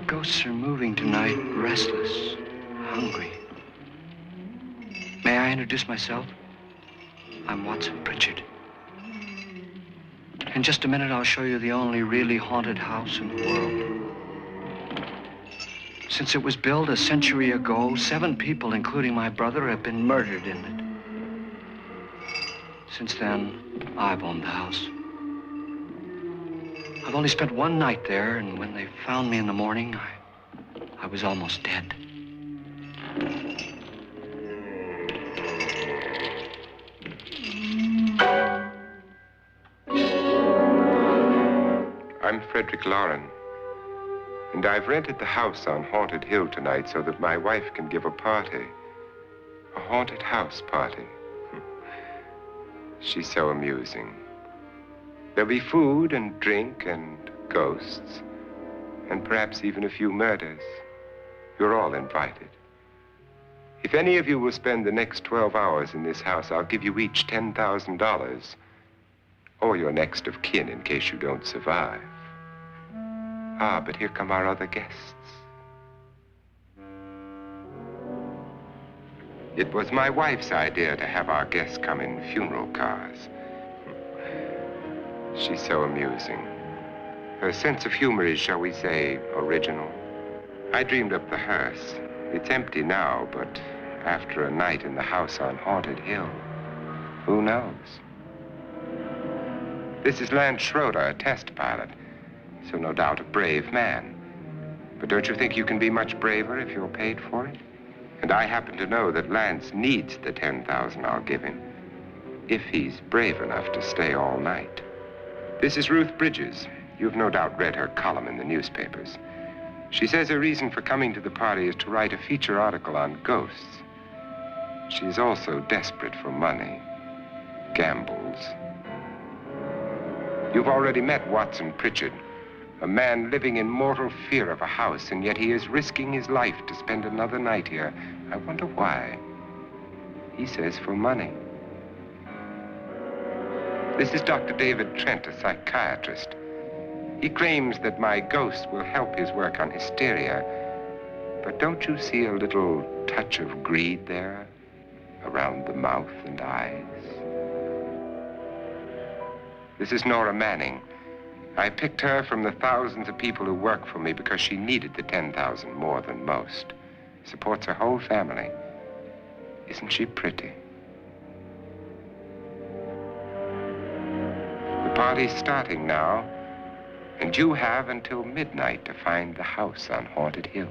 ghosts are moving tonight, restless, hungry. May I introduce myself? I'm Watson Pritchard. In just a minute, I'll show you the only really haunted house in the world. Since it was built a century ago, 7 people, including my brother, have been murdered in it. Since then, I've owned the house. I've only spent 1 night there, and when they found me in the morning, I was almost dead. I'm Frederick Loren, and I've rented the house on Haunted Hill tonight so that my wife can give a party. A haunted house party. She's so amusing. There'll be food and drink and ghosts, and perhaps even a few murders. You're all invited. If any of you will spend the next 12 hours in this house, I'll give you each $10,000, or your next of kin in case you don't survive. Ah, but here come our other guests. It was my wife's idea to have our guests come in funeral cars. She's so amusing. Her sense of humor is, shall we say, original. I dreamed up the hearse. It's empty now, but after a night in the house on Haunted Hill, who knows? This is Lance Schroeder, a test pilot, so no doubt a brave man. But don't you think you can be much braver if you're paid for it? And I happen to know that Lance needs the $10,000 I'll give him, if he's brave enough to stay all night. This is Ruth Bridges. You've no doubt read her column in the newspapers. She says her reason for coming to the party is to write a feature article on ghosts. She's also desperate for money, gambles. You've already met Watson Pritchard, a man living in mortal fear of a house, and yet he is risking his life to spend another night here. I wonder why. He says for money. This is Dr. David Trent, a psychiatrist. He claims that my ghost will help his work on hysteria. But don't you see a little touch of greed there, around the mouth and eyes? This is Nora Manning. I picked her from the thousands of people who work for me because she needed the $10,000 more than most. Supports her whole family. Isn't she pretty? The party's starting now, and you have until midnight to find the house on Haunted Hill.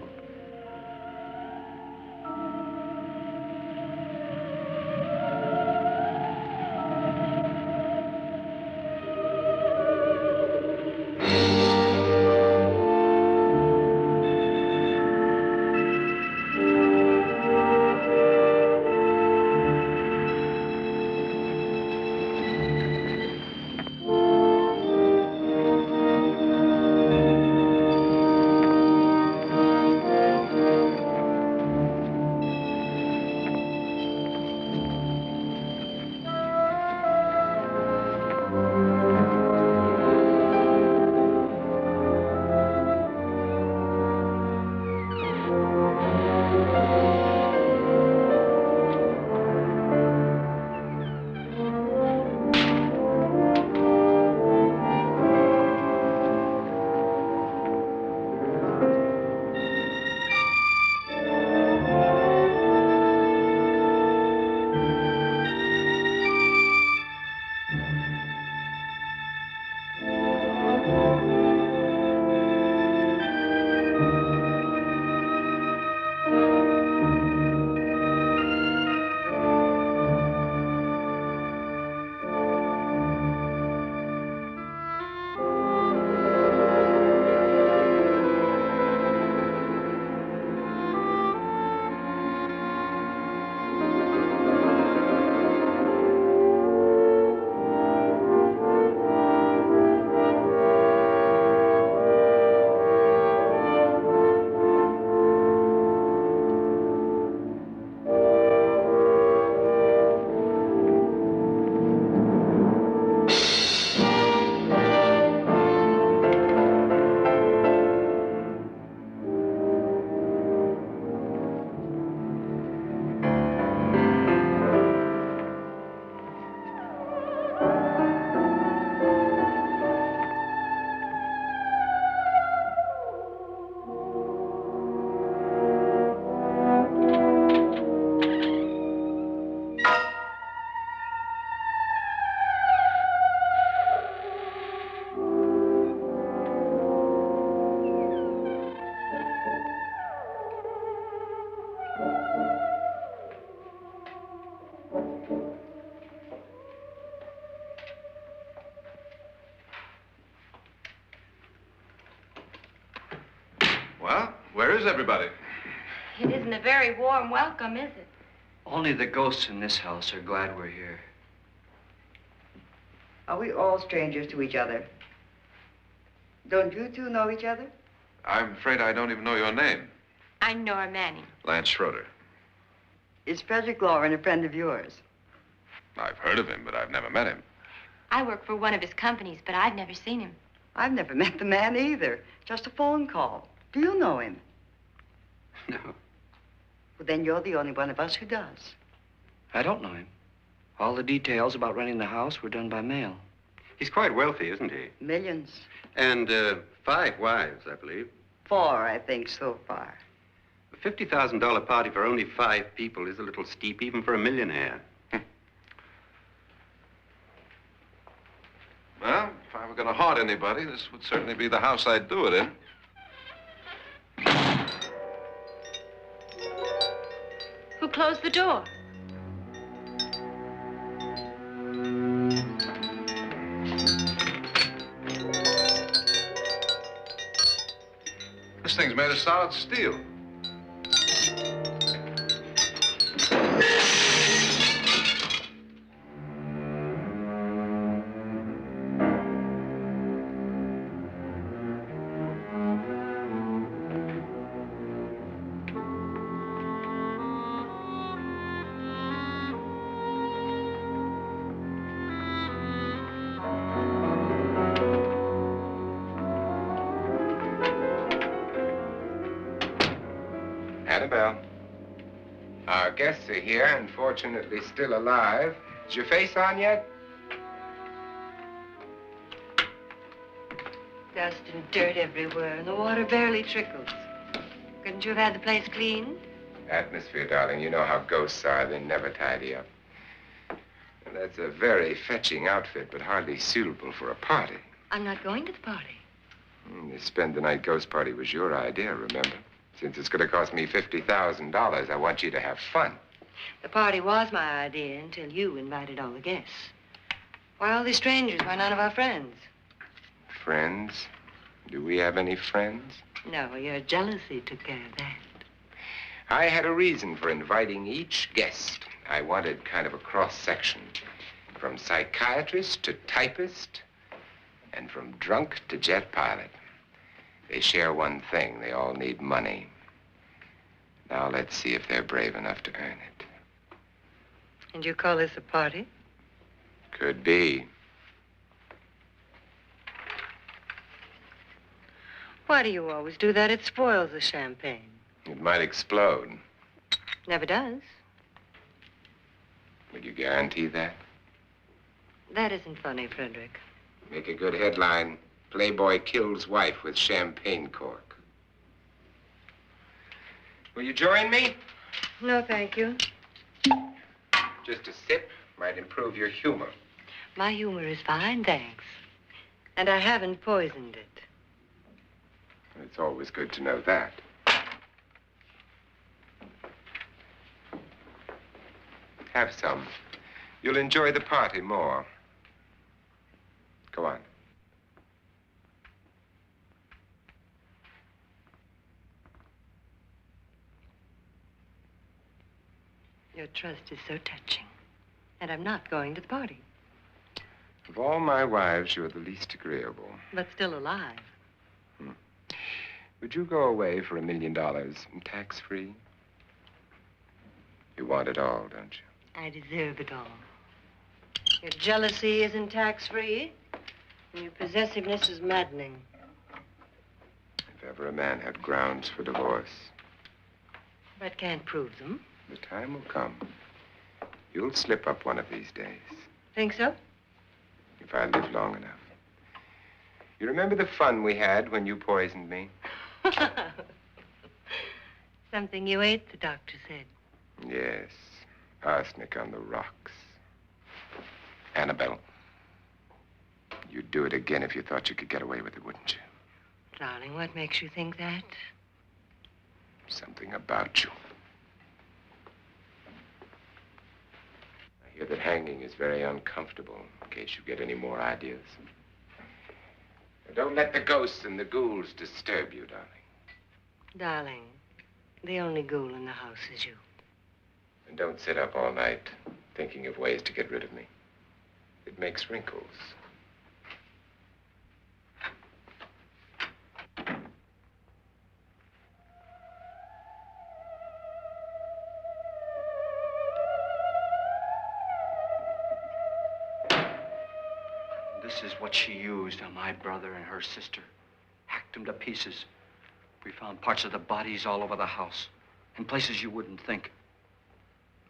Well, where is everybody? It isn't a very warm welcome, is it? Only the ghosts in this house are glad we're here. Are we all strangers to each other? Don't you two know each other? I'm afraid I don't even know your name. I'm Nora Manning. Lance Schroeder. Is Frederick Loren a friend of yours? I've heard of him, but I've never met him. I work for one of his companies, but I've never seen him. I've never met the man either. Just a phone call. Do you know him? No. Well, then you're the only one of us who does. I don't know him. All the details about renting the house were done by mail. He's quite wealthy, isn't he? Millions. And 5 wives, I believe. 4, I think, so far. A $50,000 party for only 5 people is a little steep, even for a millionaire. Well, if I were going to haunt anybody, this would certainly be the house I'd do it in. Who closed the door? This thing's made of solid steel. Annabelle, our guests are here, and fortunately still alive. Is your face on yet? Dust and dirt everywhere, and the water barely trickles. Couldn't you have had the place cleaned? Atmosphere, darling. You know how ghosts are. They never tidy up. Well, that's a very fetching outfit, but hardly suitable for a party. I'm not going to the party. The spend-the-night ghost party was your idea, remember? Since it's going to cost me $50,000, I want you to have fun. The party was my idea until you invited all the guests. Why all these strangers? Why none of our friends? Friends? Do we have any friends? No, your jealousy took care of that. I had a reason for inviting each guest. I wanted kind of a cross-section. From psychiatrist to typist, and from drunk to jet pilot. They share one thing. They all need money. Now let's see if they're brave enough to earn it. And you call this a party? Could be. Why do you always do that? It spoils the champagne. It might explode. Never does. Will you guarantee that? That isn't funny, Frederick. Make a good headline. Playboy kills wife with champagne cork. Will you join me? No, thank you. Just a sip might improve your humor. My humor is fine, thanks. And I haven't poisoned it. It's always good to know that. Have some. You'll enjoy the party more. Go on. Your trust is so touching. And I'm not going to the party. Of all my wives, you're the least agreeable. But still alive. Would you go away for $1 million tax-free? You want it all, don't you? I deserve it all. Your jealousy isn't tax-free, and your possessiveness is maddening. If ever a man had grounds for divorce. But can't prove them. The time will come. You'll slip up one of these days. Think so? If I live long enough. You remember the fun we had when you poisoned me? Something you ate, the doctor said. Yes. Arsenic on the rocks. Annabelle, you'd do it again if you thought you could get away with it, wouldn't you? Darling, what makes you think that? Something about you. I hear that hanging is very uncomfortable, in case you get any more ideas. Now, don't let the ghosts and the ghouls disturb you, darling. Darling, the only ghoul in the house is you. And don't sit up all night thinking of ways to get rid of me. It makes wrinkles. This is what she used on my brother and her sister. Hacked them to pieces. We found parts of the bodies all over the house, in places you wouldn't think.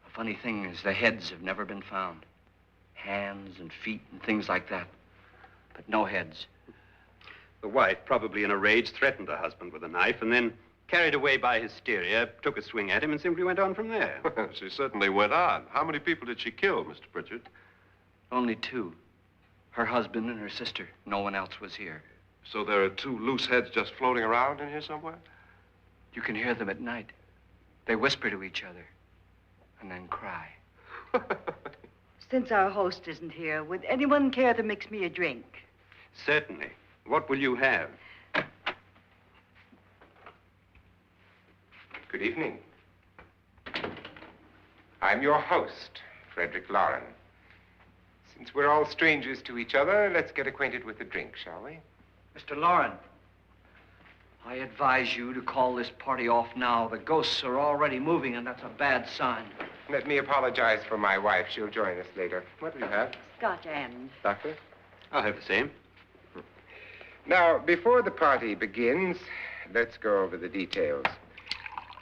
The funny thing is the heads have never been found. Hands and feet and things like that. But no heads. The wife, probably in a rage, threatened her husband with a knife and then, carried away by hysteria, took a swing at him and simply went on from there. She certainly went on. How many people did she kill, Mr. Pritchard? Only two. Her husband and her sister. No one else was here. So there are two loose heads just floating around in here somewhere? You can hear them at night. They whisper to each other and then cry. Since our host isn't here, would anyone care to mix me a drink? Certainly. What will you have? Good evening. I'm your host, Frederick Loren. Since we're all strangers to each other, let's get acquainted with a drink, shall we? Mr. Loren, I advise you to call this party off now. The ghosts are already moving, and that's a bad sign. Let me apologize for my wife. She'll join us later. What do you have? Scotch and. Doctor? I'll have the same. Now, before the party begins, let's go over the details.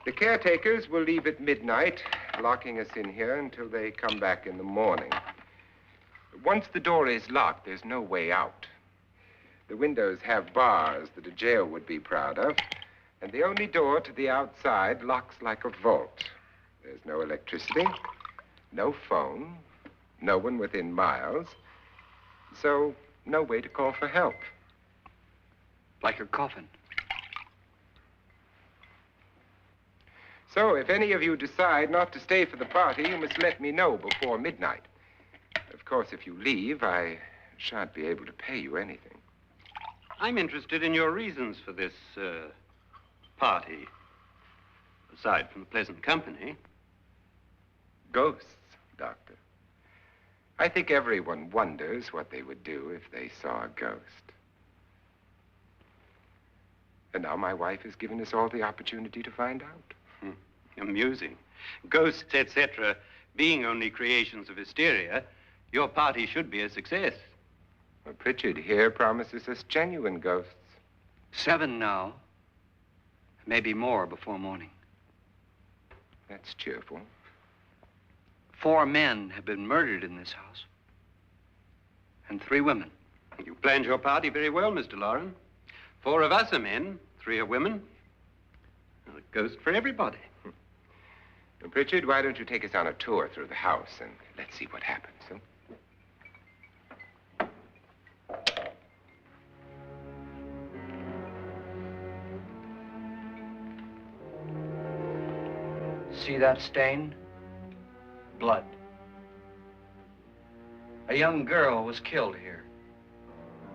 The caretakers will leave at midnight, locking us in here until they come back in the morning. Once the door is locked, there's no way out. The windows have bars that a jail would be proud of, and the only door to the outside locks like a vault. There's no electricity, no phone, no one within miles, so no way to call for help. Like a coffin. So if any of you decide not to stay for the party, you must let me know before midnight. Of course, if you leave, I shan't be able to pay you anything. I'm interested in your reasons for this, party. Aside from the pleasant company. Ghosts, Doctor. I think everyone wonders what they would do if they saw a ghost. And now my wife has given us all the opportunity to find out. Amusing. Ghosts, etc., being only creations of hysteria, your party should be a success. Well, Pritchard here promises us genuine ghosts. 7 now. Maybe more before morning. That's cheerful. 4 men have been murdered in this house. And 3 women. You planned your party very well, Mr. Loren. 4 of us are men, 3 are women. A ghost for everybody. Well, Pritchard, why don't you take us on a tour through the house and let's see what happens, huh? See that stain? Blood. A young girl was killed here.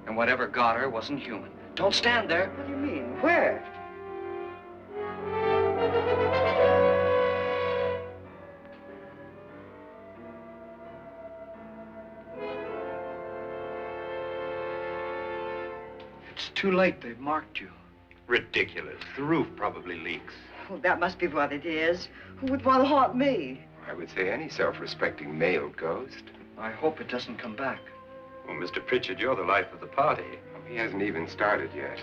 And whatever got her wasn't human. Don't stand there. What do you mean? Where? It's too late. They've marked you. Ridiculous. The roof probably leaks. Oh, that must be what it is. Who would want to haunt me? I would say any self-respecting male ghost. I hope it doesn't come back. Well, Mr. Pritchard, you're the life of the party. He hasn't even started yet.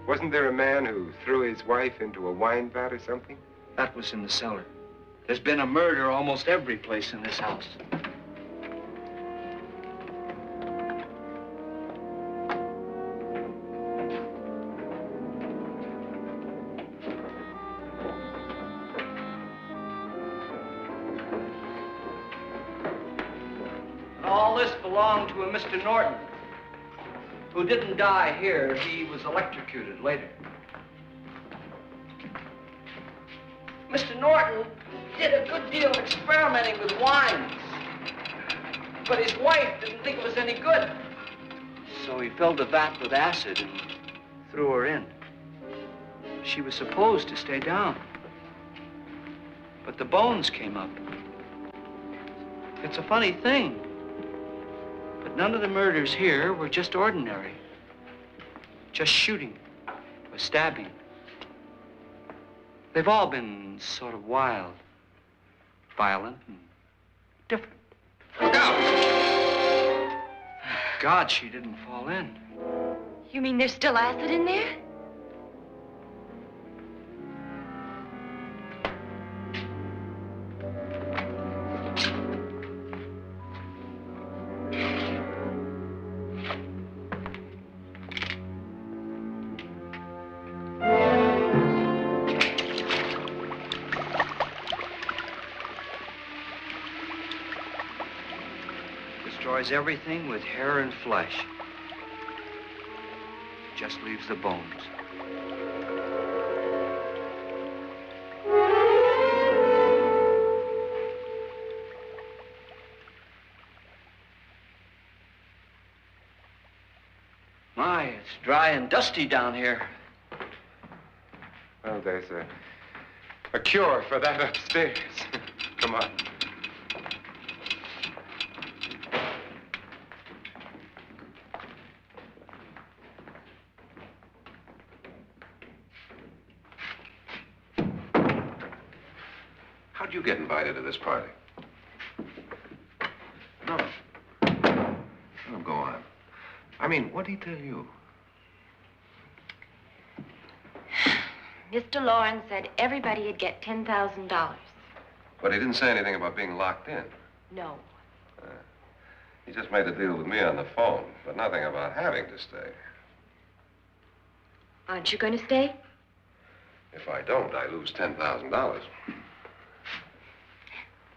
Wasn't there a man who threw his wife into a wine vat or something? That was in the cellar. There's been a murder almost every place in this house. All this belonged to a Mr. Norton, who didn't die here. He was electrocuted later. Mr. Norton did a good deal of experimenting with wines, but his wife didn't think it was any good. So he filled the vat with acid and threw her in. She was supposed to stay down. But the bones came up. It's a funny thing. But none of the murders here were just ordinary. Just shooting or stabbing. They've all been sort of wild, violent, and different. Look out! Thank God she didn't fall in. You mean there's still acid in there? Destroys everything with hair and flesh. Just leaves the bones. My, it's dry and dusty down here. Well, there's a cure for that upstairs. Come on. How'd you get invited to this party? No. Oh, go on. I mean, what did he tell you? Mr. Loren said everybody'd get $10,000. But he didn't say anything about being locked in. No. He just made a deal with me on the phone, but nothing about having to stay. Aren't you going to stay? If I don't, I lose $10,000.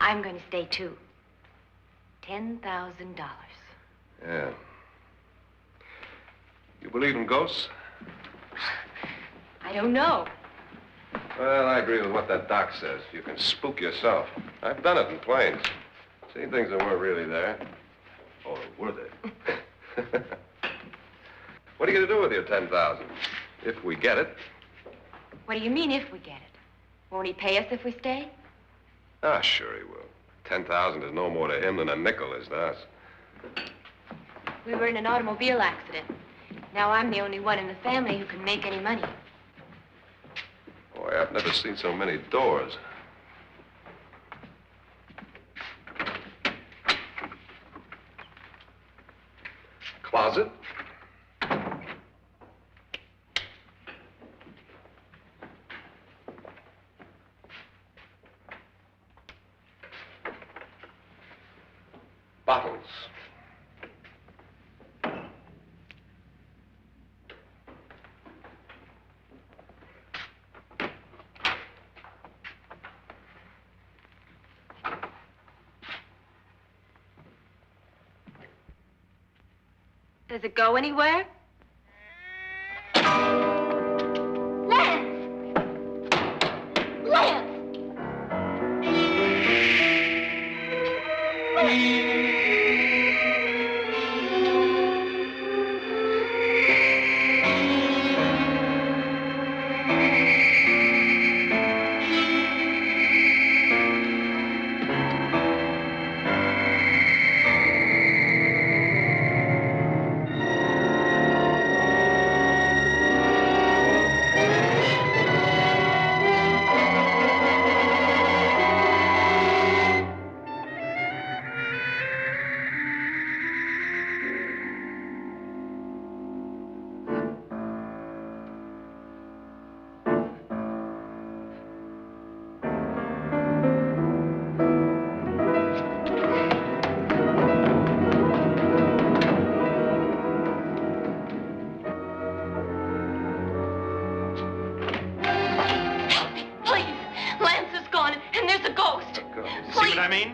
I'm going to stay, too. $10,000. Yeah. You believe in ghosts? I don't know. Well, I agree with what that doc says. You can spook yourself. I've done it in planes. Seen things that weren't really there. Or were they? What are you going to do with your $10,000? If we get it. What do you mean, if we get it? Won't he pay us if we stay? Ah, sure he will. 10,000 is no more to him than a nickel is to us. We were in an automobile accident. Now I'm the only one in the family who can make any money. Boy, I've never seen so many doors. Closet? Bottles. Does it go anywhere? Lance! Lance!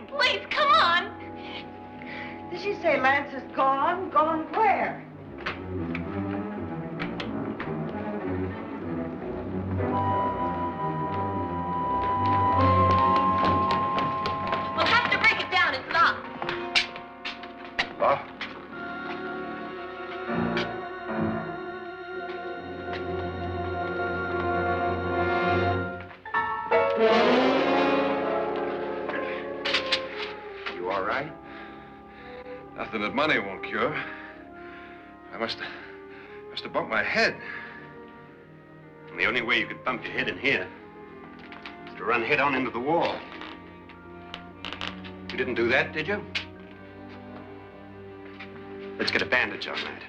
Please, come on. Did she say Lance is gone? Gone where? We'll have to break it down. It's locked. Locked? something that money won't cure. I must have bumped my head. And the only way you could bump your head in here is to run head on into the wall. You didn't do that, did you? Let's get a bandage on that.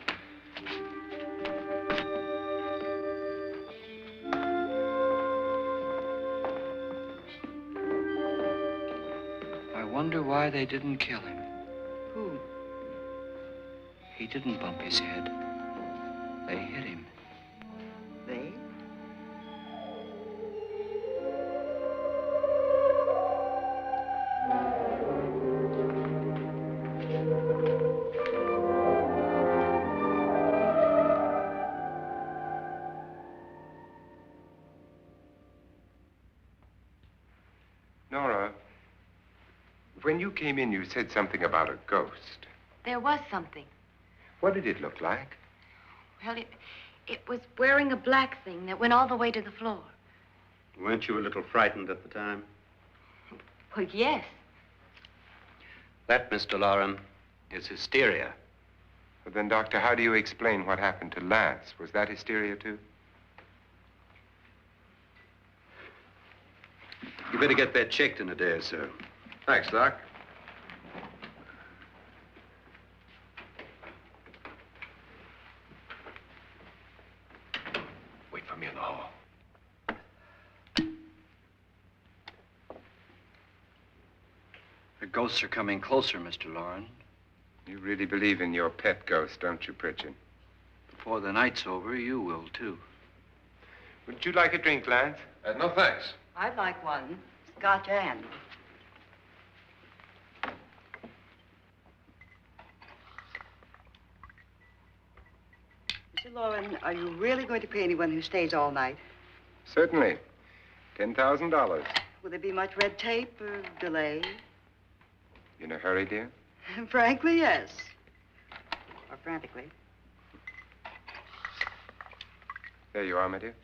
I wonder why they didn't kill him. Who? He didn't bump his head. They hit him. They? Nora, when you came in, you said something about a ghost. There was something. What did it look like? Well, it was wearing a black thing that went all the way to the floor. Weren't you a little frightened at the time? Well, yes. That, Mr. Loren, is hysteria. Well, then, Doctor, how do you explain what happened to Lance? Was that hysteria, too? You better get that checked in a day or so. Thanks, Doc. Wait for me in the hall. The ghosts are coming closer, Mr. Loren. You really believe in your pet ghost, don't you, Pritchard? Before the night's over, you will, too. Would you like a drink, Lance? No, thanks. I'd like one. Scotch and. Mr. Loren, are you really going to pay anyone who stays all night? Certainly. $10,000. Will there be much red tape or delay? In a hurry, dear? Frankly, yes. Or frantically. There you are, my dear.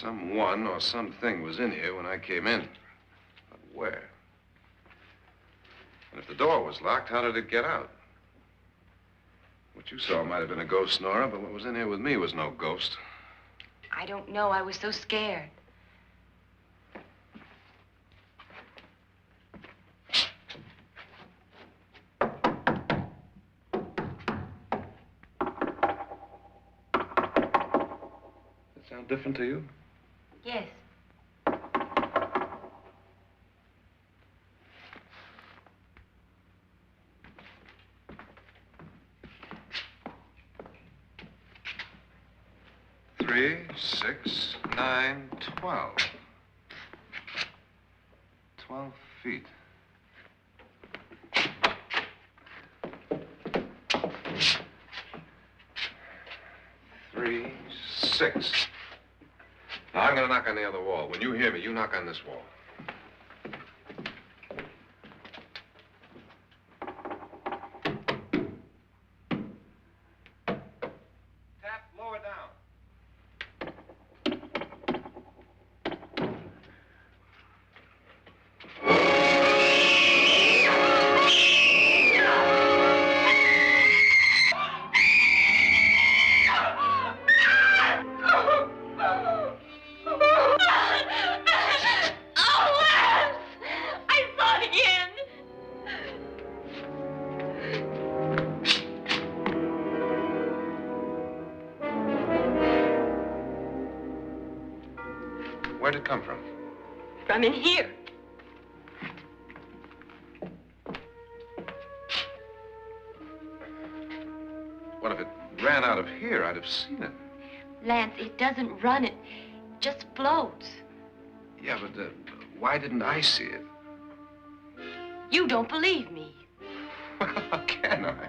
Someone or something was in here when I came in. But where? And if the door was locked, how did it get out? What you saw might have been a ghost, Nora, but what was in here with me was no ghost. I don't know. I was so scared. Does that sound different to you? Yes. Three, 6, 9, 12. 12 feet. Three, 6. Now, I'm going to knock on the other wall. When you hear me, you knock on this wall. Tap lower down. Where'd it come from? From in here. What if it ran out of here? I'd have seen it. Lance, it doesn't run. It just floats. Yeah, but why didn't I see it? You don't believe me. Well, how can I?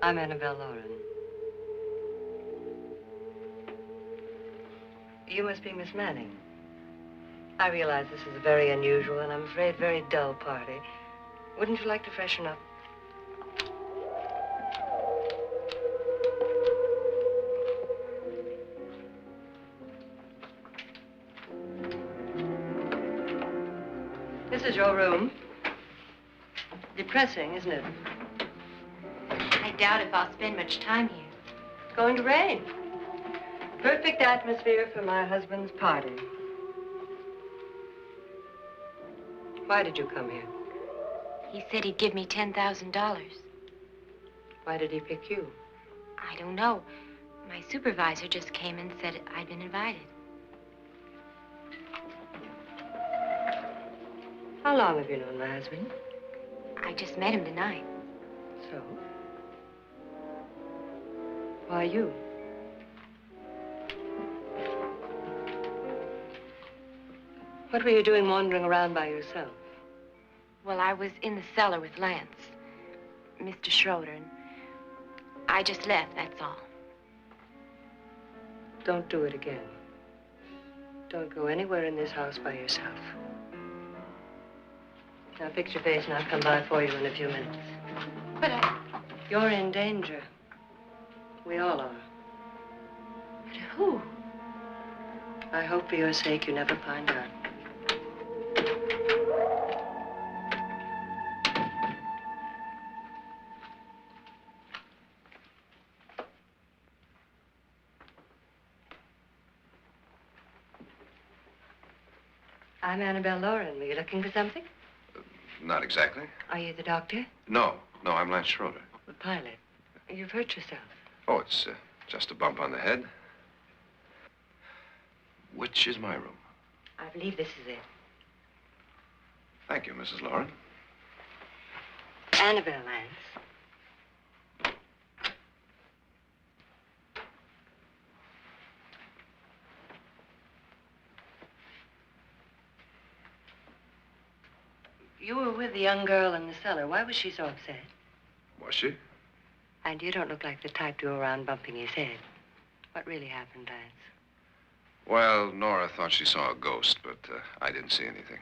I'm Annabelle Loren. You must be Miss Manning. I realize this is a very unusual and I'm afraid very dull party. Wouldn't you like to freshen up? This is your room. Depressing, isn't it? I doubt if I'll spend much time here. It's going to rain. Perfect atmosphere for my husband's party. Why did you come here? He said he'd give me $10,000. Why did he pick you? I don't know. My supervisor just came and said I'd been invited. How long have you known my husband? I just met him tonight. So? Why you? What were you doing wandering around by yourself? Well, I was in the cellar with Lance, Mr. Schroeder, and I just left, that's all. Don't do it again. Don't go anywhere in this house by yourself. Now fix your face and I'll come by for you in a few minutes. But You're in danger. We all are. But who? I hope for your sake you never find out. I'm Annabelle Loren. Were you looking for something? Not exactly. Are you the doctor? No, I'm Lance Schroeder. The pilot. You've hurt yourself. Oh, it's just a bump on the head. Which is my room? I believe this is it. Thank you, Mrs. Loren. Annabelle, Lance. You were with the young girl in the cellar. Why was she so upset? Was she? And you don't look like the type to go around bumping his head. What really happened, Lance? Well, Nora thought she saw a ghost, but I didn't see anything.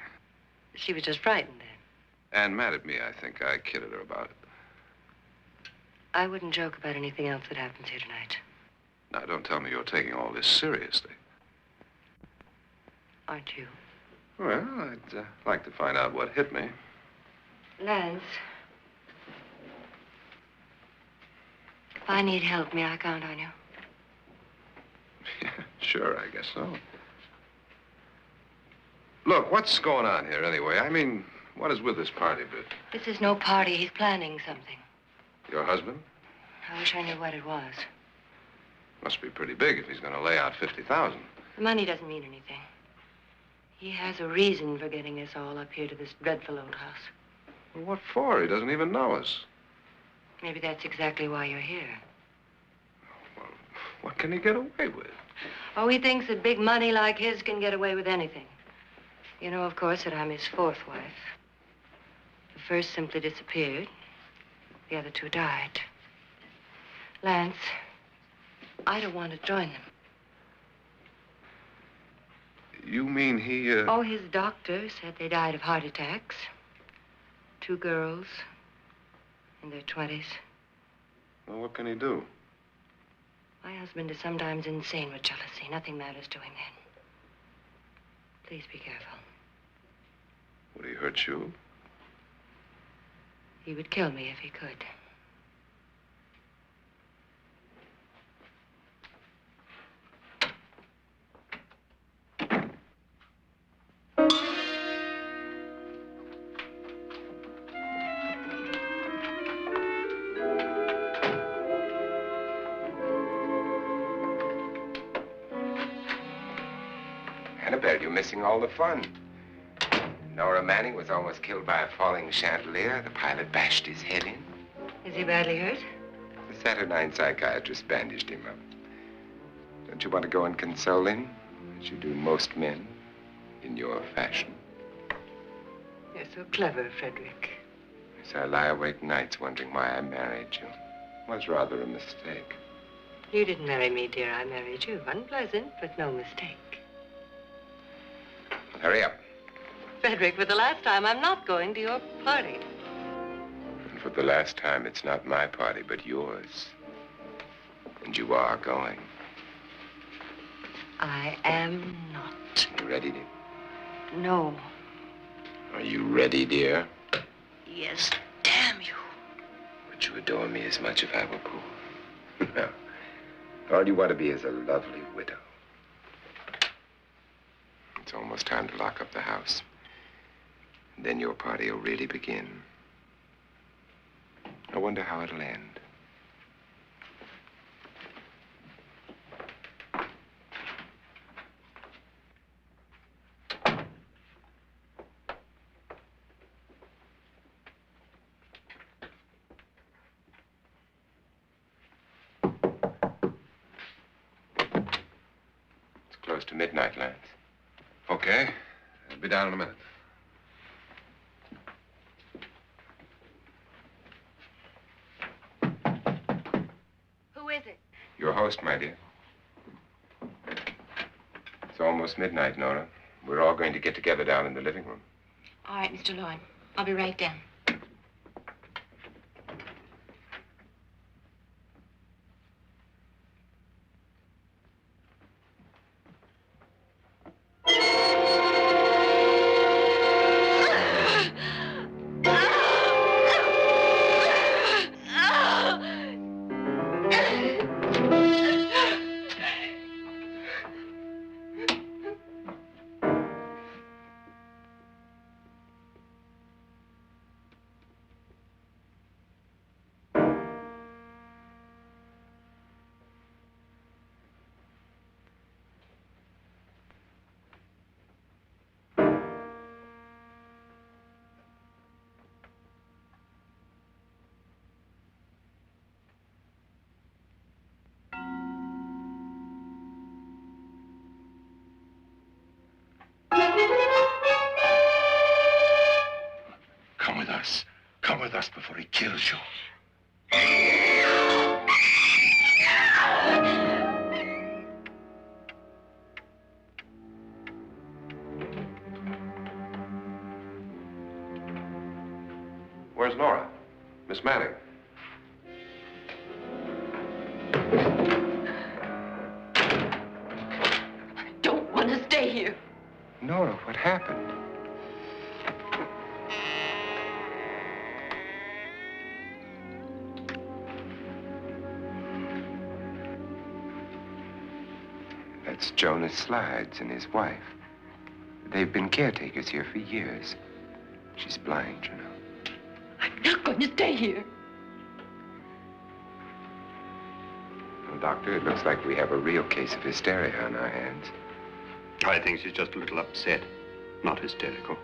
She was just frightened then. And mad at me, I think. I kidded her about it. I wouldn't joke about anything else that happens here tonight. Now, don't tell me you're taking all this seriously. Aren't you? Well, I'd like to find out what hit me. Lance. If I need help, may I count on you? Yeah, sure, I guess so. Look, what's going on here anyway? I mean, what is with this party bit? This is no party. He's planning something. Your husband? I wish I knew what it was. Must be pretty big if he's going to lay out 50,000. The money doesn't mean anything. He has a reason for getting us all up here to this dreadful old house. Well, what for? He doesn't even know us. Maybe that's exactly why you're here. Well, what can he get away with? Oh, he thinks that big money like his can get away with anything. You know, of course, that I'm his fourth wife. The first simply disappeared. The other two died. Lance, I don't want to join them. You mean he, Oh, his doctor said they died of heart attacks. 2 girls in their 20s. Well, what can he do? My husband is sometimes insane with jealousy. Nothing matters to him then. Please be careful. Would he hurt you? He would kill me if he could. Annabelle, you're missing all the fun. Nora Manning was almost killed by a falling chandelier. The pilot bashed his head in. Is he badly hurt? The Saturnine psychiatrist bandaged him up. Don't you want to go and console him, as you do most men, in your fashion? You're so clever, Frederick. So I lie awake nights wondering why I married you. Was rather a mistake. You didn't marry me, dear. I married you. Unpleasant, but no mistake. Hurry up. Frederick, for the last time, I'm not going to your party. And for the last time, it's not my party, but yours. And you are going. I am not. You ready, dear? No. Are you ready, dear? Yes, damn you. Would you adore me as much if I were poor? No. All you want to be is a lovely widow. It's almost time to lock up the house. And then your party will really begin. I wonder how it'll end. It's close to midnight, Lance. Okay. I'll be down in a minute. Who is it? Your host, my dear. It's almost midnight, Nora. We're all going to get together down in the living room. All right, Mr. Loren. I'll be right down. Come with us before he kills you. Where's Laura? Miss Manning? I don't want to stay here. Nora, what happened? That's Jonas Slides and his wife. They've been caretakers here for years. She's blind, you know. I'm not going to stay here. Well, Doctor, it looks like we have a real case of hysteria on our hands. I think she's just a little upset, not hysterical.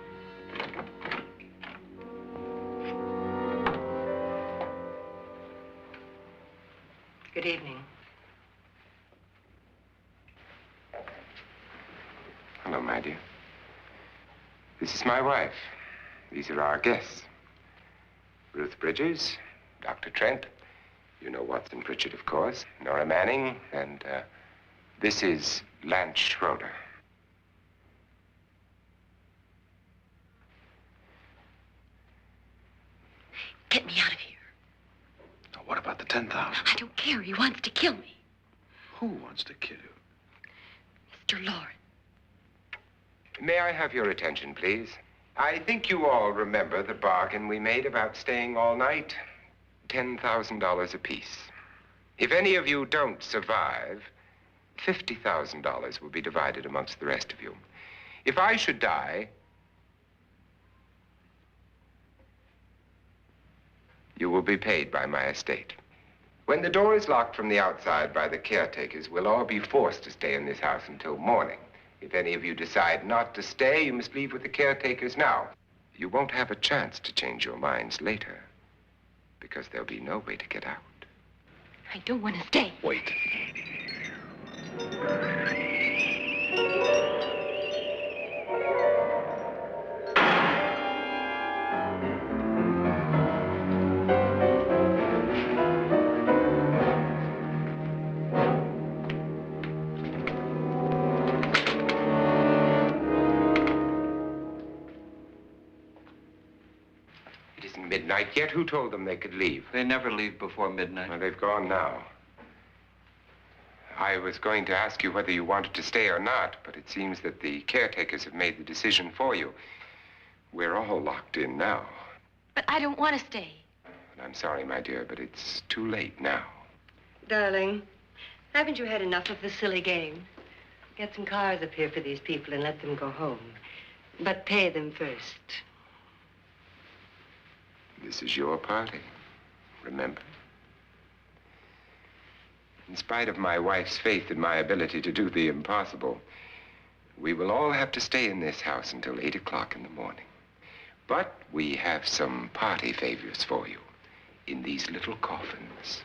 Good evening. Hello, my dear. This is my wife. These are our guests. Ruth Bridges, Dr. Trent. You know Watson Pritchard, of course. Nora Manning, and this is Lance Schroeder. Get me out of here. Now, what about the 10,000? I don't care. He wants to kill me. Who wants to kill you? Mr. Loren. May I have your attention, please? I think you all remember the bargain we made about staying all night. $10,000 apiece. If any of you don't survive, $50,000 will be divided amongst the rest of you. If I should die, you will be paid by my estate. When the door is locked from the outside by the caretakers, we'll all be forced to stay in this house until morning. If any of you decide not to stay, you must leave with the caretakers now. You won't have a chance to change your minds later, because there'll be no way to get out. I don't want to stay. Wait. midnight yet. Who told them they could leave? They never leave before midnight. Well, they've gone now. I was going to ask you whether you wanted to stay or not, but it seems that the caretakers have made the decision for you. We're all locked in now. But I don't want to stay. And I'm sorry, my dear, but it's too late now. Darling, haven't you had enough of the silly game? Get some cars up here for these people and let them go home. But pay them first. This is your party, remember? In spite of my wife's faith in my ability to do the impossible, we will all have to stay in this house until 8 o'clock in the morning. But we have some party favors for you in these little coffins.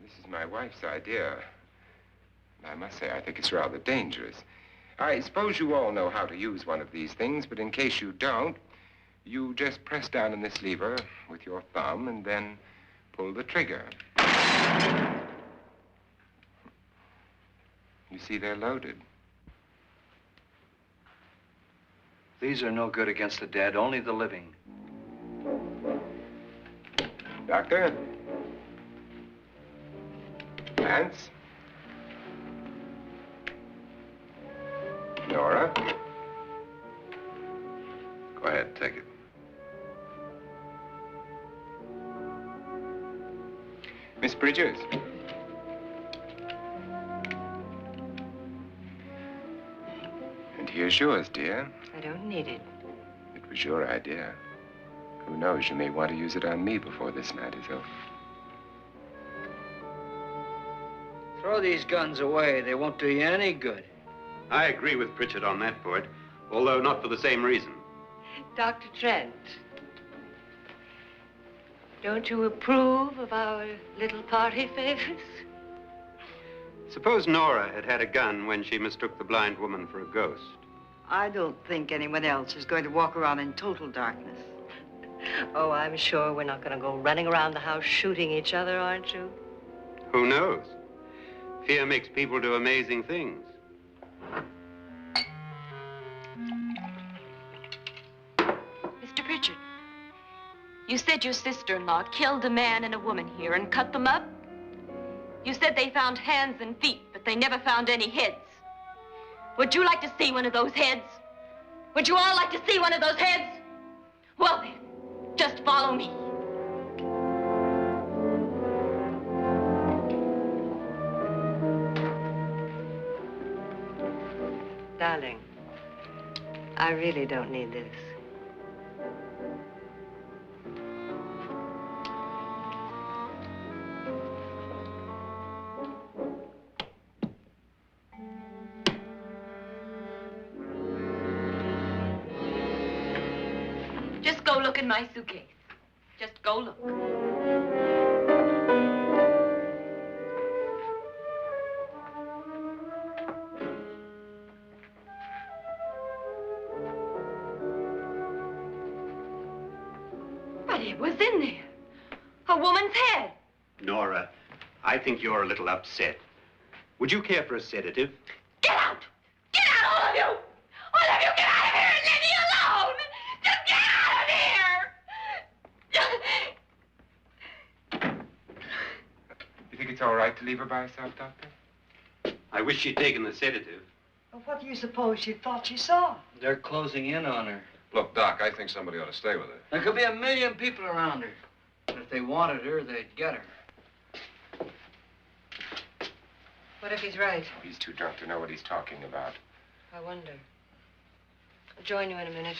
This is my wife's idea. I must say, I think it's rather dangerous. I suppose you all know how to use one of these things, but in case you don't, you just press down on this lever with your thumb and then pull the trigger. You see, they're loaded. These are no good against the dead, only the living. Doctor? Lance? Nora? Go ahead, take it. Miss Bridges? And here's yours, dear. I don't need it. It was your idea. Who knows, you may want to use it on me before this night is over. Throw these guns away. They won't do you any good. I agree with Pritchard on that point, although not for the same reason. Dr. Trent, don't you approve of our little party favors? Suppose Nora had had a gun when she mistook the blind woman for a ghost. I don't think anyone else is going to walk around in total darkness. Oh, I'm sure we're not going to go running around the house shooting each other, aren't you? Who knows? Fear makes people do amazing things. Mr. Pritchard, you said your sister-in-law killed a man and a woman here and cut them up? You said they found hands and feet, but they never found any heads. Would you like to see one of those heads? Would you all like to see one of those heads? Well then, just follow me. Darling, I really don't need this. Just go look in my suitcase. Just go look. But it was in there. A woman's head. Nora, I think you're a little upset. Would you care for a sedative? Get out! Get out, all of you! All of you, get out of here and leave me alone! Just get out of here! You think it's all right to leave her by herself, Doctor? I wish she'd taken the sedative. Well, what do you suppose she thought she saw? They're closing in on her. Look, Doc, I think somebody ought to stay with her. There could be 1 million people around her. And if they wanted her, they'd get her. What if he's right? He's too drunk to know what he's talking about. I wonder. I'll join you in a minute.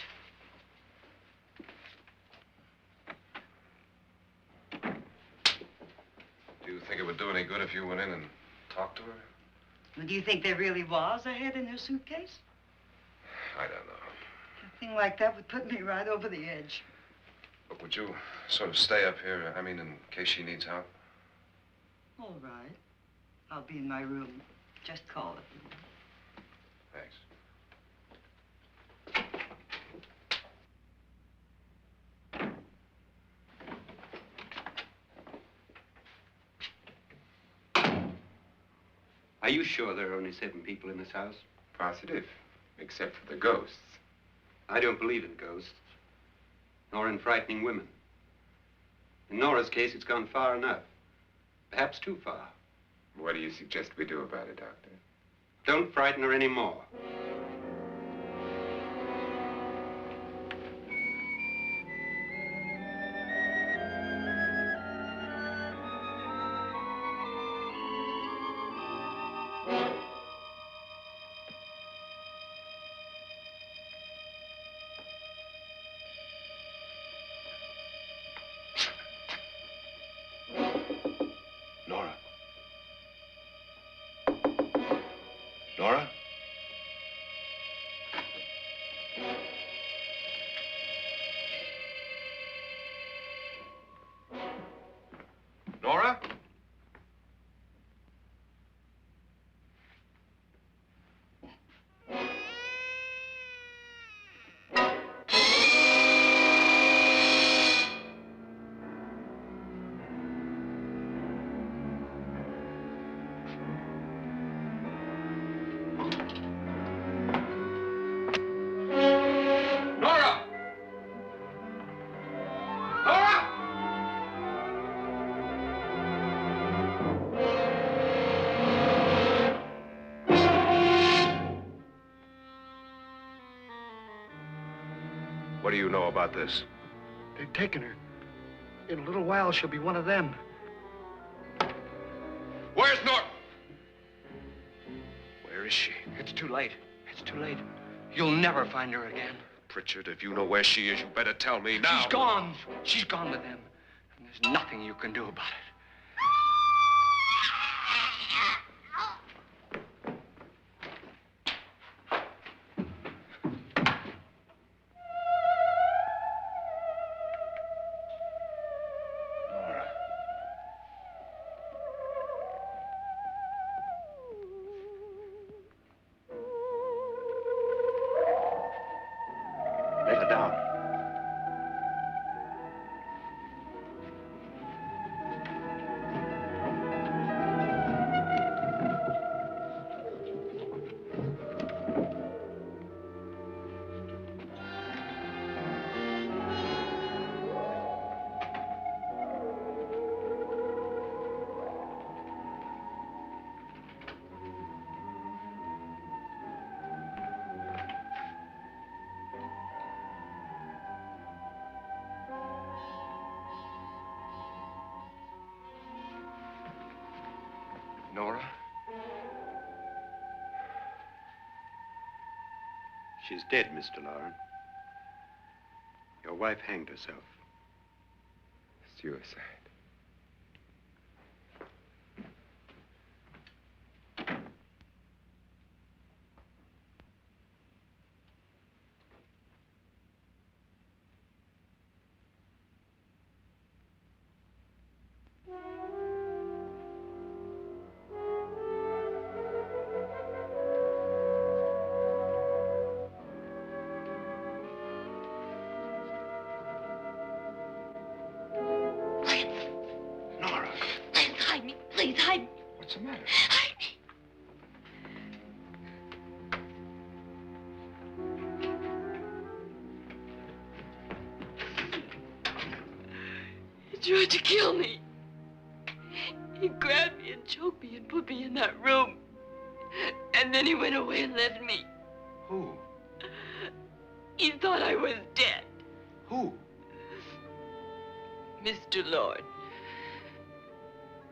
Do you think it would do any good if you went in and talked to her? Well, do you think there really was a head in her suitcase? I don't know. A thing like that would put me right over the edge. Look, would you sort of stay up here, I mean, in case she needs help? All right. I'll be in my room. Just call it. Thanks. Are you sure there are only 7 people in this house? Positive, except for the ghosts. I don't believe in ghosts, nor in frightening women. In Nora's case, it's gone far enough. Perhaps too far. What do you suggest we do about it, Doctor? Don't frighten her anymore. Nora? Nora? Nora? Nora! Nora! What do you know about this? They've taken her. In a little while, she'll be one of them. Where's Nora? Where is she? It's too late. It's too late. You'll never find her again. Pritchard, if you know where she is, you better tell me now. She's gone. She's gone with them. And there's nothing you can do about it. Nora. Lay her down. Nora? She's dead, Mr. Loren. Your wife hanged herself. Suicide. Nora, Please hide me. Please hide me. what's the matter? Hide me. He tried to kill me. He grabbed me and choked me and put me in that room. And then he went away and left me. Who? He thought I was dead. Who? Mr. Lord.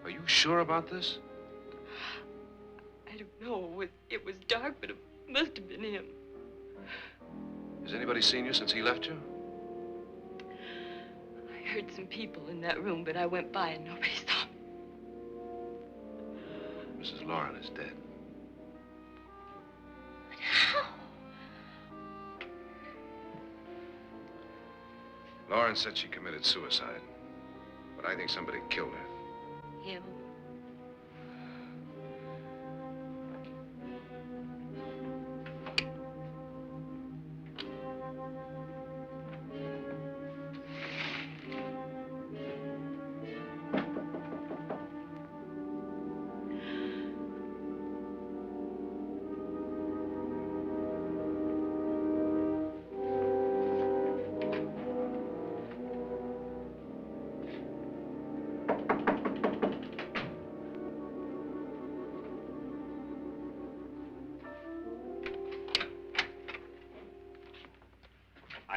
Are you sure about this? I don't know. It was dark, but it must have been him. Has anybody seen you since he left you? I heard some people in that room, but I went by and nobody saw me. Mrs. Loren is dead. But how? Loren said she committed suicide, but I think somebody killed her. Him.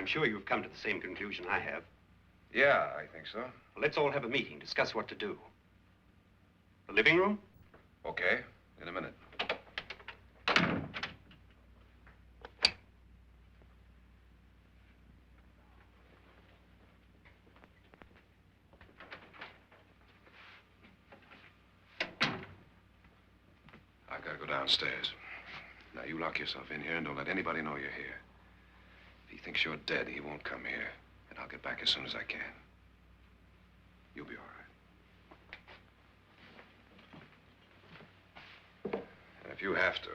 I'm sure you've come to the same conclusion I have. Yeah, I think so. Well, let's all have a meeting, discuss what to do. The living room? Okay, in a minute. I've got to go downstairs. Now, you lock yourself in here and don't let anybody know you're here. If he thinks you're dead, he won't come here. And I'll get back as soon as I can. You'll be all right. And if you have to,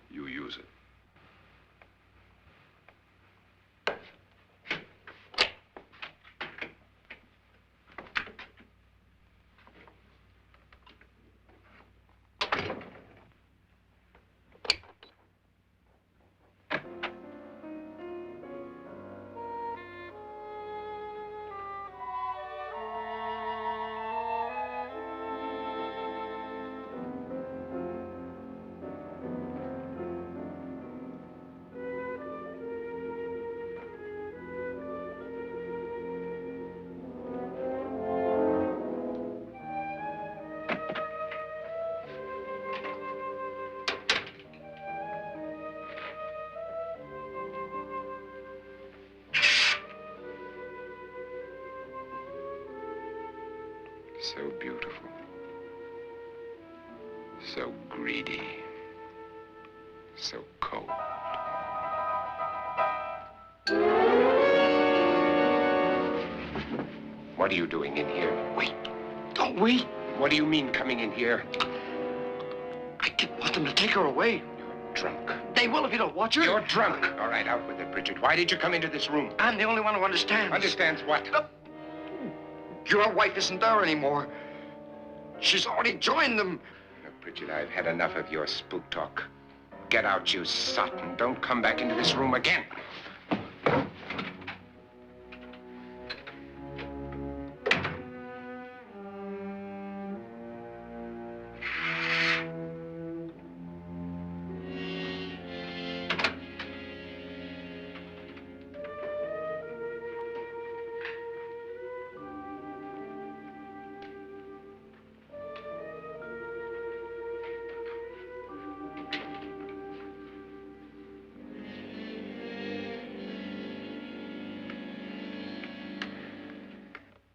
you use it. So beautiful. So greedy. So cold. What are you doing in here? Wait. Don't wait. What do you mean coming in here? I didn't want them to take her away. You're drunk. They will if you don't watch her. You're drunk. All right, out with it, Bridget. Why did you come into this room? I'm the only one who understands. Understands what? Your wife isn't there anymore. She's already joined them. Look, Bridget, I've had enough of your spook talk. Get out, you sot, and don't come back into this room again.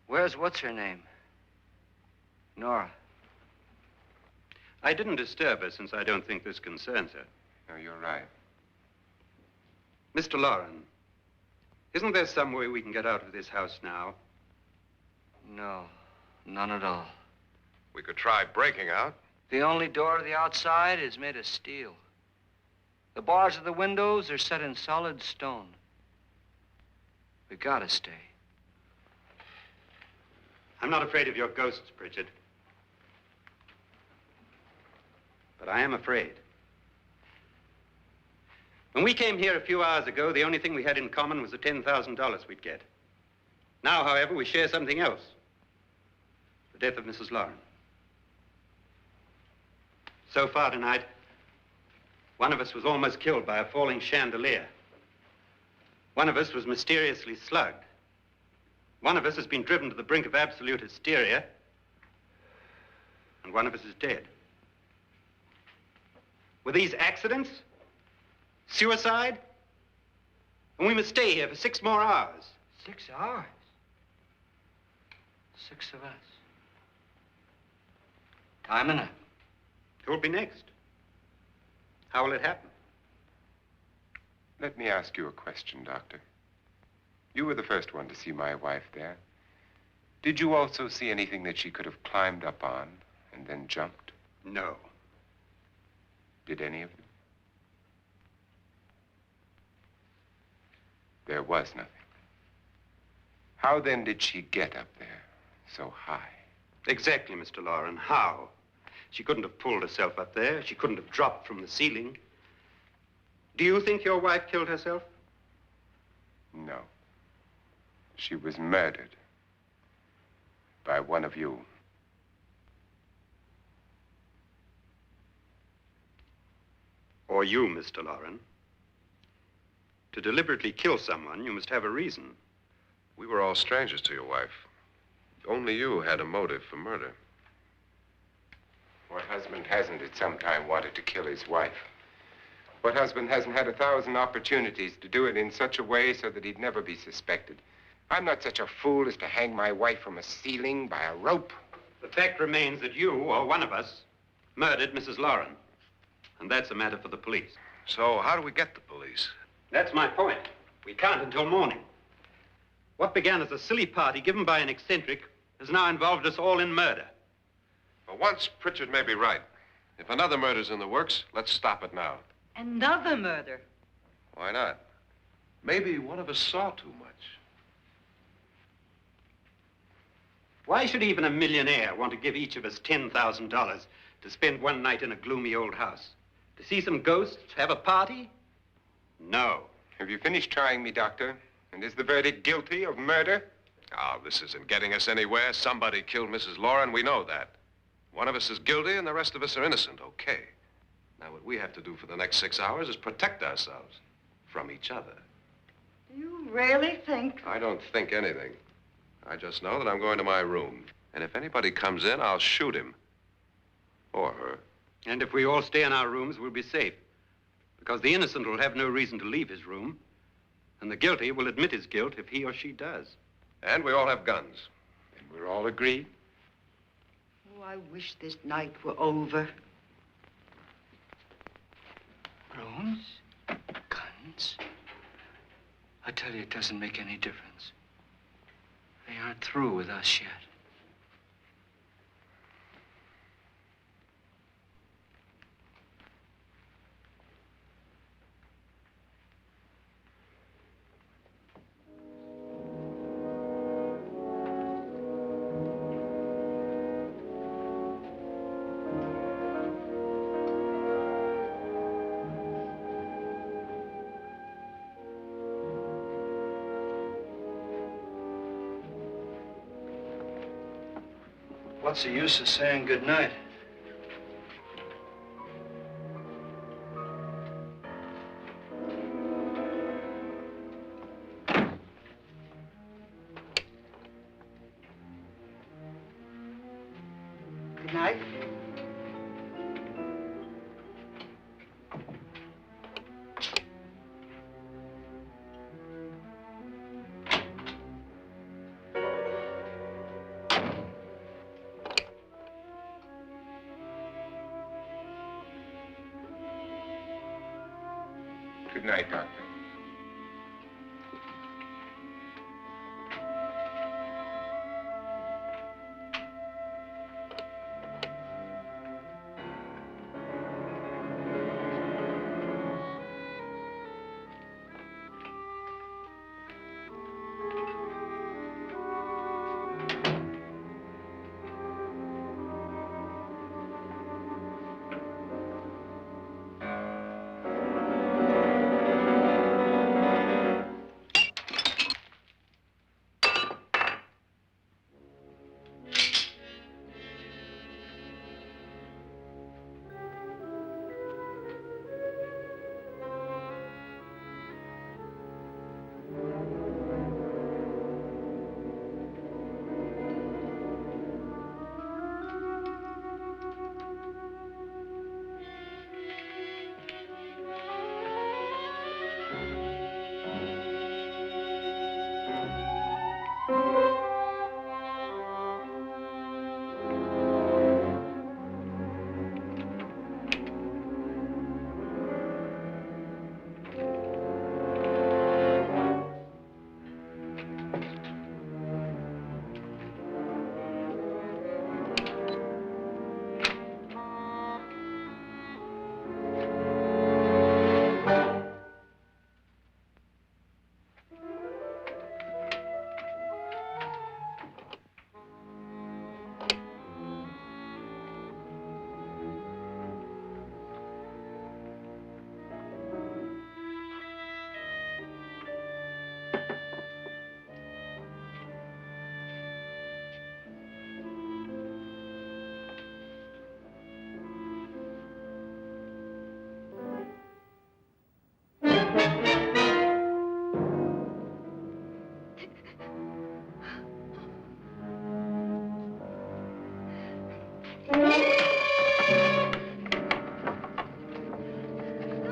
Where's what's-her-name? Nora. I didn't disturb her since I don't think this concerns her. No, you're right. Mr. Loren, isn't there some way we can get out of this house now? No, none at all. We could try breaking out. The only door to the outside is made of steel. The bars of the windows are set in solid stone. We gotta stay. I'm not afraid of your ghosts, Bridget. But I am afraid. When we came here a few hours ago, the only thing we had in common was the $10,000 we'd get. Now, however, we share something else. The death of Mrs. Loren. So far tonight, one of us was almost killed by a falling chandelier. One of us was mysteriously slugged. One of us has been driven to the brink of absolute hysteria, and one of us is dead. Were these accidents? Suicide? And we must stay here for 6 more hours. 6 hours? 6 of us. Time enough. Who will be next? How will it happen? Let me ask you a question, Doctor. You were the first one to see my wife there. Did you also see anything that she could have climbed up on and then jumped? No. Did any of you? There was nothing. How then did she get up there so high? Exactly, Mr. Loren. How? She couldn't have pulled herself up there. She couldn't have dropped from the ceiling. Do you think your wife killed herself? No. She was murdered by one of you. Or you, Mr. Loren. To deliberately kill someone, you must have a reason. We were all strangers to your wife. Only you had a motive for murder. What husband hasn't at some time wanted to kill his wife? What husband hasn't had 1,000 opportunities to do it in such a way so that he'd never be suspected? I'm not such a fool as to hang my wife from a ceiling by a rope. The fact remains that you, or one of us, murdered Mrs. Loren. And that's a matter for the police. So how do we get the police? That's my point. We can't until morning. What began as a silly party given by an eccentric has now involved us all in murder. For once, Pritchard may be right. If another murder's in the works, let's stop it now. Another murder? Why not? Maybe one of us saw too much. Why should even a millionaire want to give each of us $10,000 to spend one night in a gloomy old house? To see some ghosts, have a party? No. Have you finished trying me, Doctor? And is the verdict guilty of murder? Oh, this isn't getting us anywhere. Somebody killed Mrs. Loren, we know that. One of us is guilty and the rest of us are innocent, okay. Now, what we have to do for the next 6 hours is protect ourselves from each other. You really think? I don't think anything. I just know that I'm going to my room. And if anybody comes in, I'll shoot him. Or her. And if we all stay in our rooms, we'll be safe. Because the innocent will have no reason to leave his room. And the guilty will admit his guilt if he or she does. And we all have guns. And we're all agreed? Oh, I wish this night were over. Rooms? Guns? I tell you, it doesn't make any difference. They aren't through with us yet. What's the use of saying goodnight? Good night. Good night, Doctor.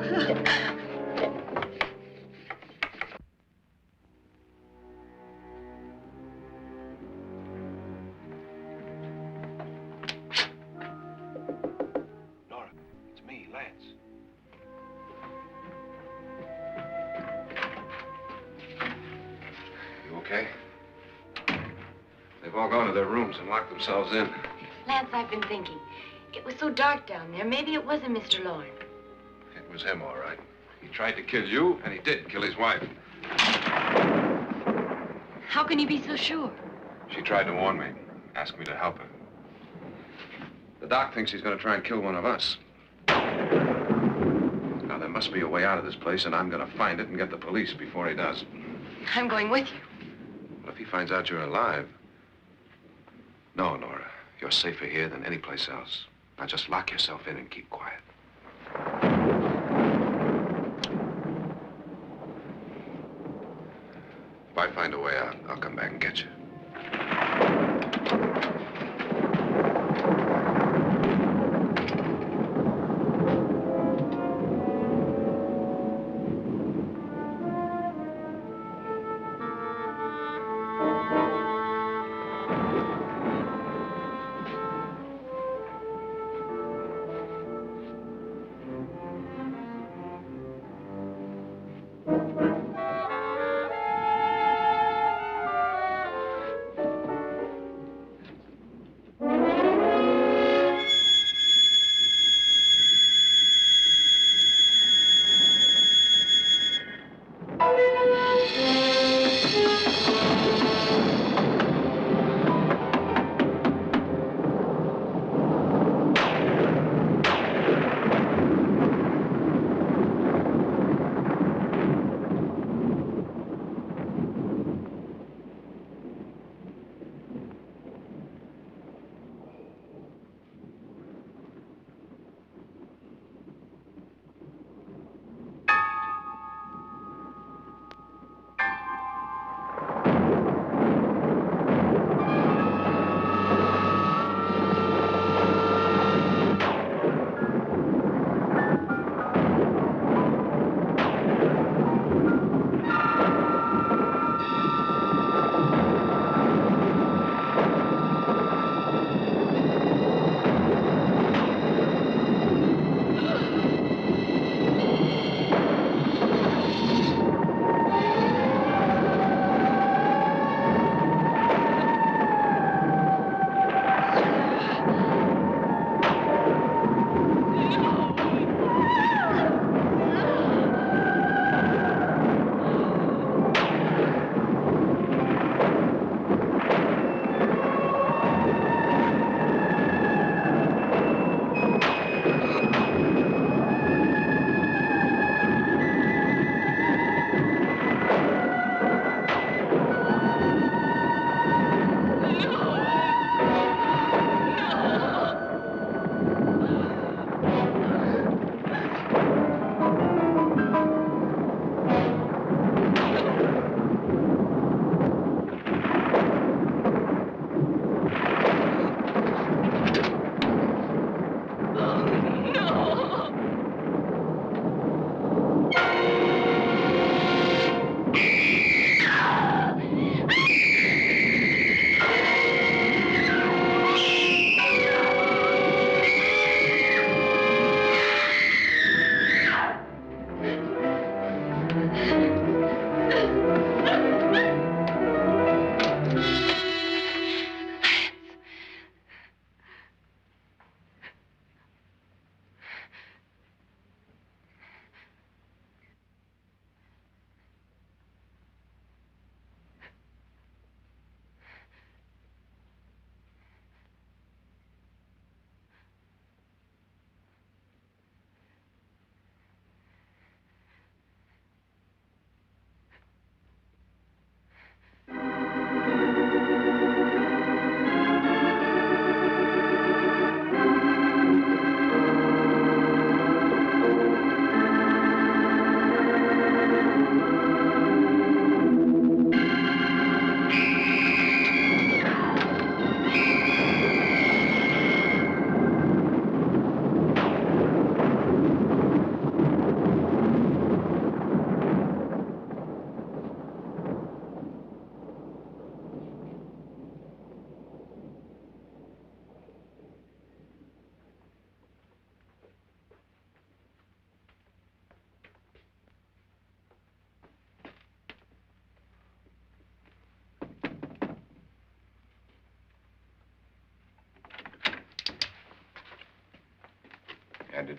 Nora, it's me, Lance. You okay? They've all gone to their rooms and locked themselves in. Lance, I've been thinking. It was so dark down there. Maybe it wasn't Mr. Loren. It was him, all right. He tried to kill you, and he did kill his wife. How can you be so sure? She tried to warn me, asked me to help her. The doc thinks he's going to try and kill one of us. Now, there must be a way out of this place, and I'm going to find it and get the police before he does. I'm going with you. What if he finds out you're alive? No, Nora. You're safer here than any place else. Now, just lock yourself in and keep quiet. If I find a way out, I'll come back and get you.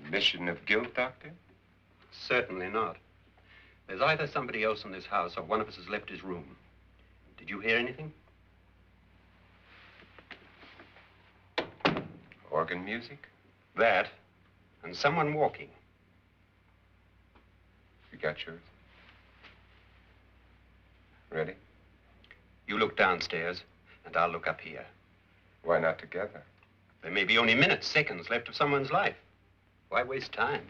Admission of guilt, Doctor? Certainly not. There's either somebody else in this house or one of us has left his room. Did you hear anything? Organ music? That, and someone walking. You got yours? Ready? You look downstairs, and I'll look up here. Why not together? There may be only minutes, seconds left of someone's life. Why waste time?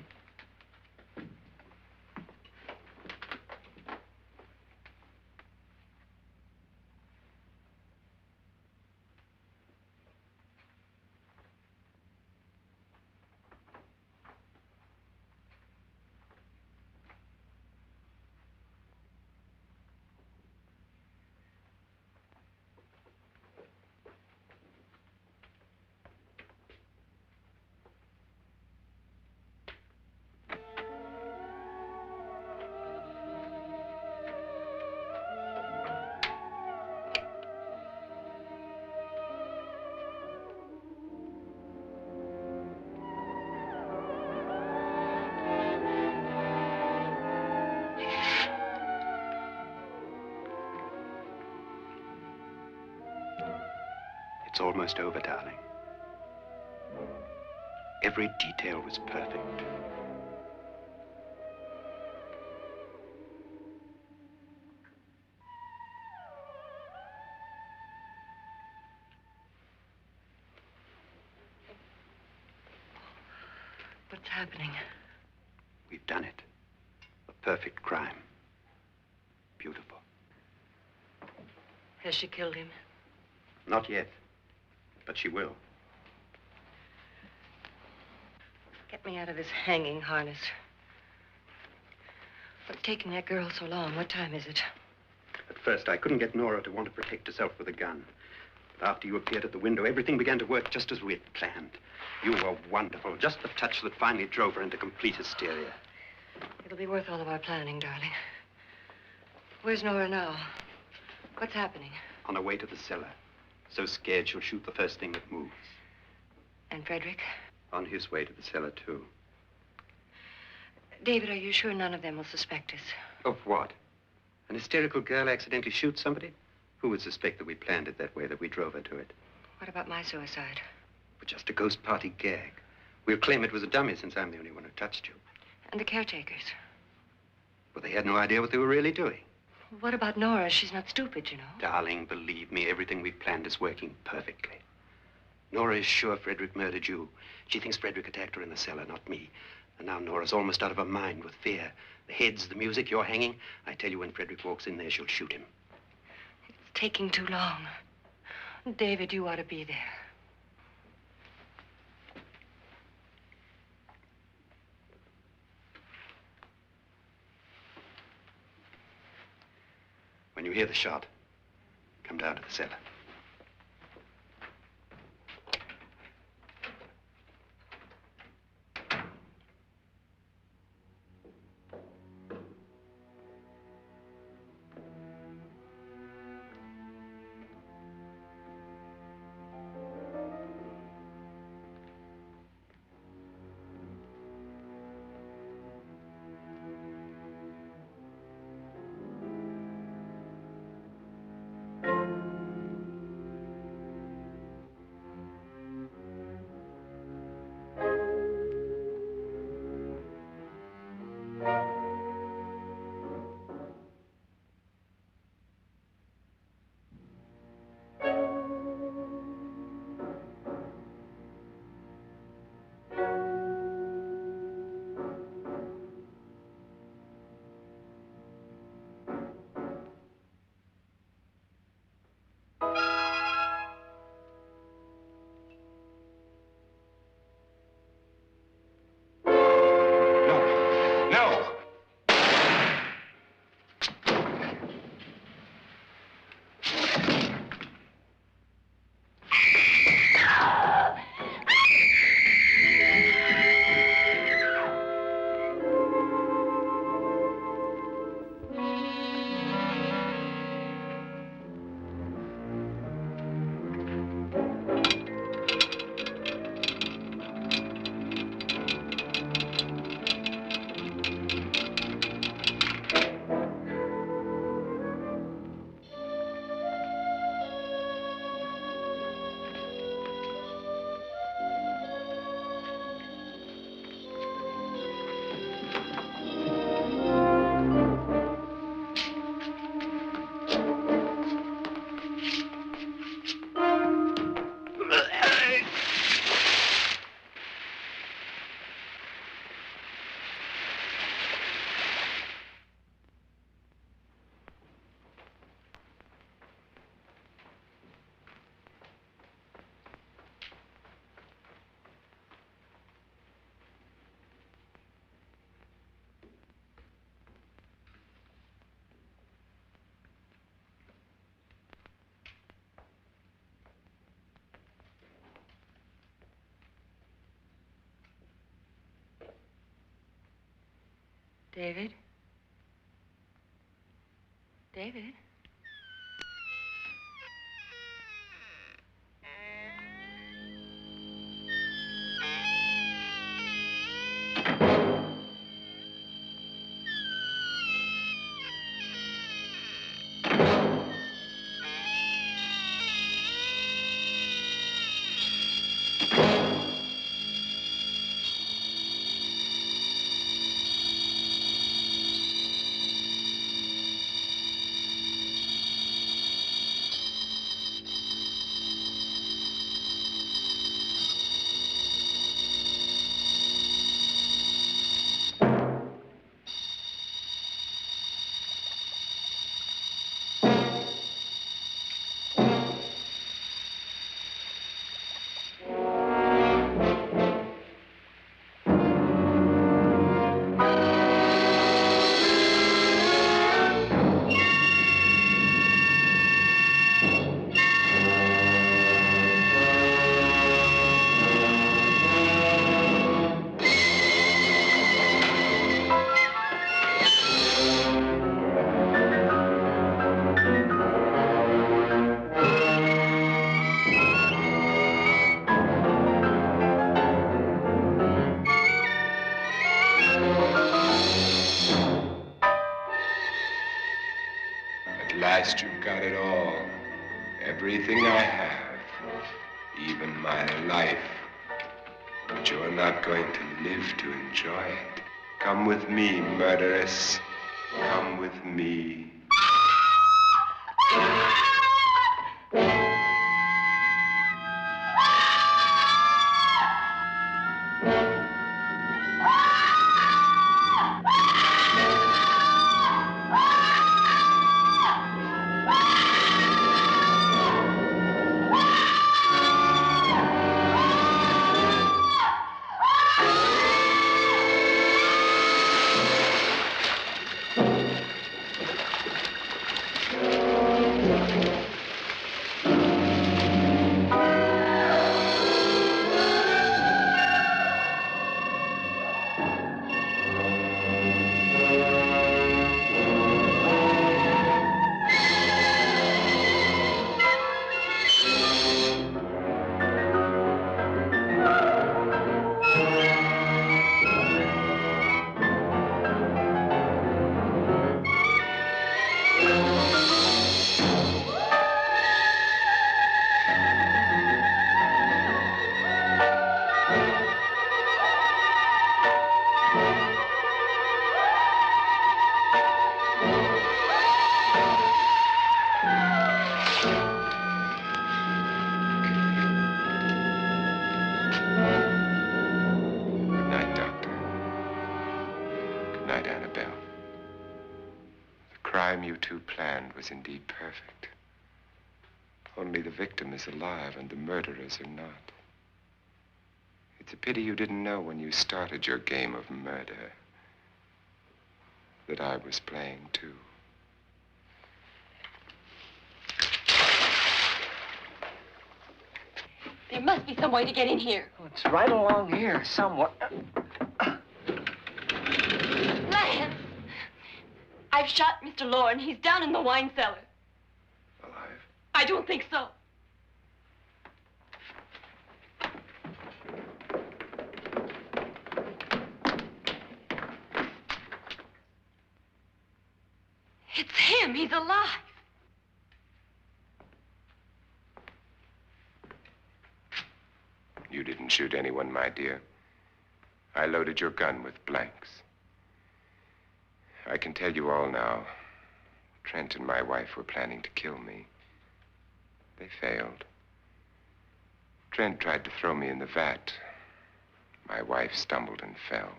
It's almost over, darling. Every detail was perfect. What's happening? We've done it. A perfect crime. Beautiful. Has she killed him? Not yet, but she will. Get me out of this hanging harness. What's taking that girl so long? What time is it? At first, I couldn't get Nora to want to protect herself with a gun. But after you appeared at the window, everything began to work just as we had planned. You were wonderful. Just the touch that finally drove her into complete hysteria. It'll be worth all of our planning, darling. Where's Nora now? What's happening? On her way to the cellar. So scared she'll shoot the first thing that moves. And Frederick? On his way to the cellar, too. David, are you sure none of them will suspect us? Of what? An hysterical girl accidentally shoots somebody? Who would suspect that we planned it that way, that we drove her to it? What about my suicide? But just a ghost party gag. We'll claim it was a dummy since I'm the only one who touched you. And the caretakers? But they had no idea what they were really doing. What about Nora? She's not stupid, you know. Darling, believe me, everything we've planned is working perfectly. Nora is sure Frederick murdered you. She thinks Frederick attacked her in the cellar, not me. And now Nora's almost out of her mind with fear. The heads, the music, you're hanging. I tell you, when Frederick walks in there, she'll shoot him. It's taking too long. David, you ought to be there. When you hear the shot, come down to the cellar. David? David? You've got it all. Everything I have. Even my life. But you're not going to live to enjoy it. Come with me, murderess. Come with me. Was indeed perfect. Only the victim is alive and the murderers are not. It's a pity you didn't know when you started your game of murder that I was playing too. There must be some way to get in here. Oh, it's right along here somewhere. Lance! I've shot Mr. Loren. He's down in the wine cellar. Alive? I don't think so. It's him. He's alive. You didn't shoot anyone, my dear. I loaded your gun with blanks. I can tell you all now. Trent and my wife were planning to kill me. They failed. Trent tried to throw me in the vat. My wife stumbled and fell.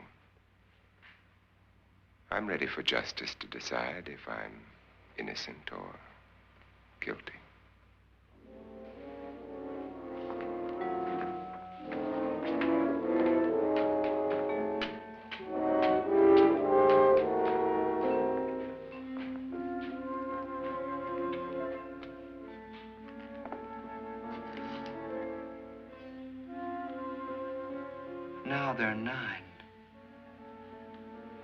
I'm ready for justice to decide if I'm innocent or guilty. Now they're 9.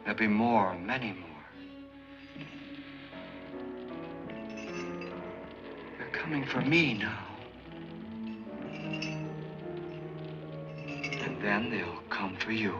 There'll be more, many more. They're coming for me now. And then they'll come for you.